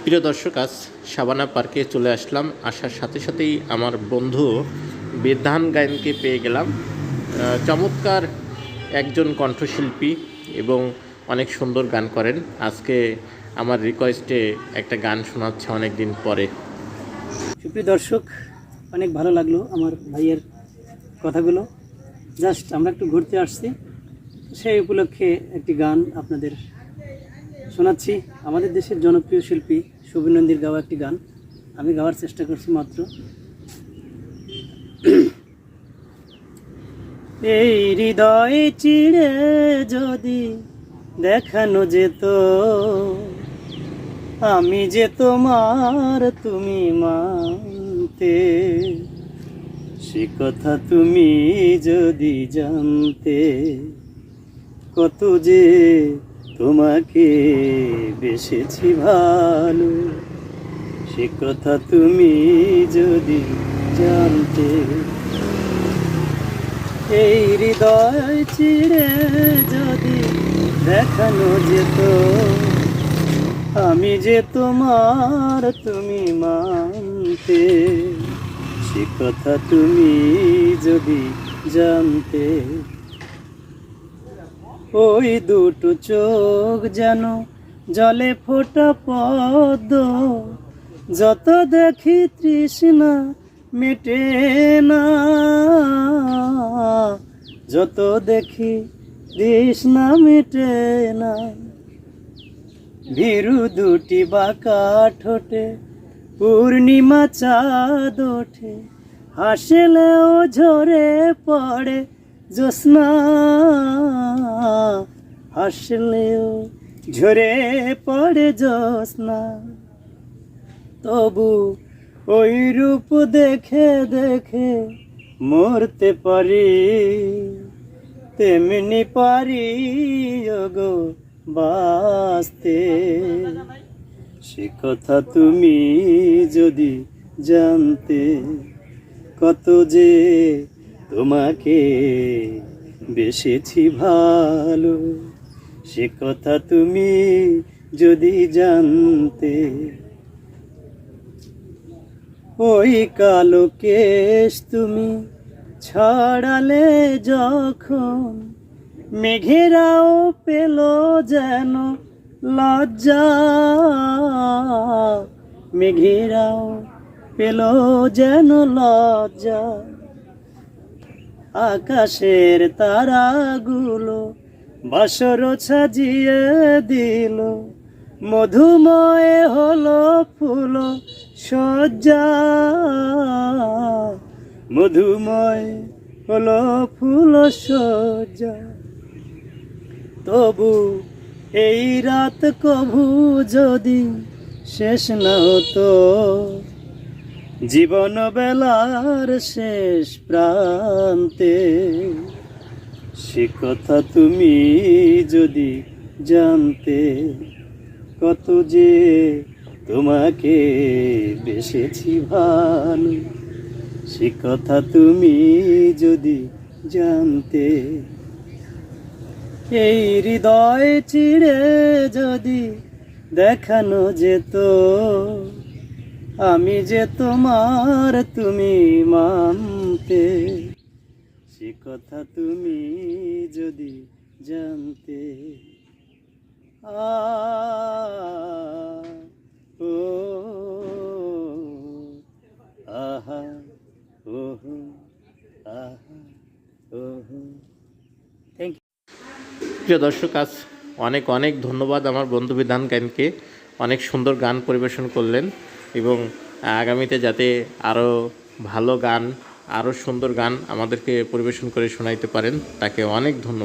প্রিয় দর্শক, আজ সাবানা পার্কে চলে আসলাম। আসার সাথে সাথেই আমার বন্ধু বিধান গায়নকে পেয়ে গেলাম। চমৎকার একজন কণ্ঠশিল্পী এবং অনেক সুন্দর গান করেন। আজকে আমার রিকোয়েস্টে একটা গান শোনাচ্ছে অনেক দিন পরে। সুপ্রিয় দর্শক, অনেক ভালো লাগলো আমার ভাইয়ের কথাগুলো। জাস্ট আমরা একটু ঘুরতে আসছি, সেই উপলক্ষে একটি গান আপনাদের শোনাচ্ছি। আমাদের দেশের জনপ্রিয় শিল্পী শুভিন নন্দীর গাওয়া একটি গান আমি গাওয়ার চেষ্টা করছি মাত্র। এই হৃদয় চিড়ে যদি দেখানো যেত আমি যে তোমার, তুমি মানতে, সে কথা তুমি যদি জানতে, কত যে তোমাকে বেসেছি ভালো, সে কথা তুমি যদি জানতে। এই হৃদয় চিড়ে যদি দেখানো যেত আমি যে তোমার, তুমি মানতে, সে কথা তুমি যদি জানতে। ওই দুটো চোখ যেন জলে ফোটা পদ্ম, যত দেখি তৃষ্ণা মেটে না, যত দেখি তৃষ্ণা মেটে না। ভীরু দুটি বাঁকা ঠোঁটে পূর্ণিমা চাঁদ ওঠে, হাসলেও ঝরে পড়ে জ্যোৎস্না, হাসলেও ঝরে পড়ে জ্যোৎস্না। তবু ওই রূপ দেখে দেখে মরতে পারি, তেমনি পারি গো বাঁচতে, সে কথা তুমি যদি জানতে, কত যে তোমাকে বেসেছি ভালো, সে কথা তুমি যদি জানতে। ওই কালো কেশ তুমি ছড়ালে যখন, মেঘেরাও পেল যেন লজ্জা, মেঘেরাও পেল যেন লজ্জা। আকাশের তারাগুলো বাসর সাজিয়ে দিল, মধুময় হলো ফুল সজ্জা, মধুময় হলো ফুল সজ্জা। তবু এই রাত কভু যদি শেষ না হতো, জীবন বেলার শেষ প্রান্তে, সে কথা তুমি যদি জানতে, কত যে তোমাকে বেসেছি ভালো, সে কথা তুমি যদি জানতে। এই হৃদয় চিড়ে যদি দেখানো যেত আমি যে তোমার, তুমি মানতে, সে কথা তুমি যদি জানতে। ও আহা ওহো আহা ওহো। Thank you. প্রিয় দর্শক, আজ অনেক অনেক ধন্যবাদ আমার বন্ধু বিধান গায়নকে। অনেক সুন্দর গান পরিবেশন করলেন এবং আগামীতে যাতে আরও ভালো গান, আরও সুন্দর গান আমাদেরকে পরিবেশন করে শোনাইতে পারেন, তাকে অনেক ধন্যবাদ।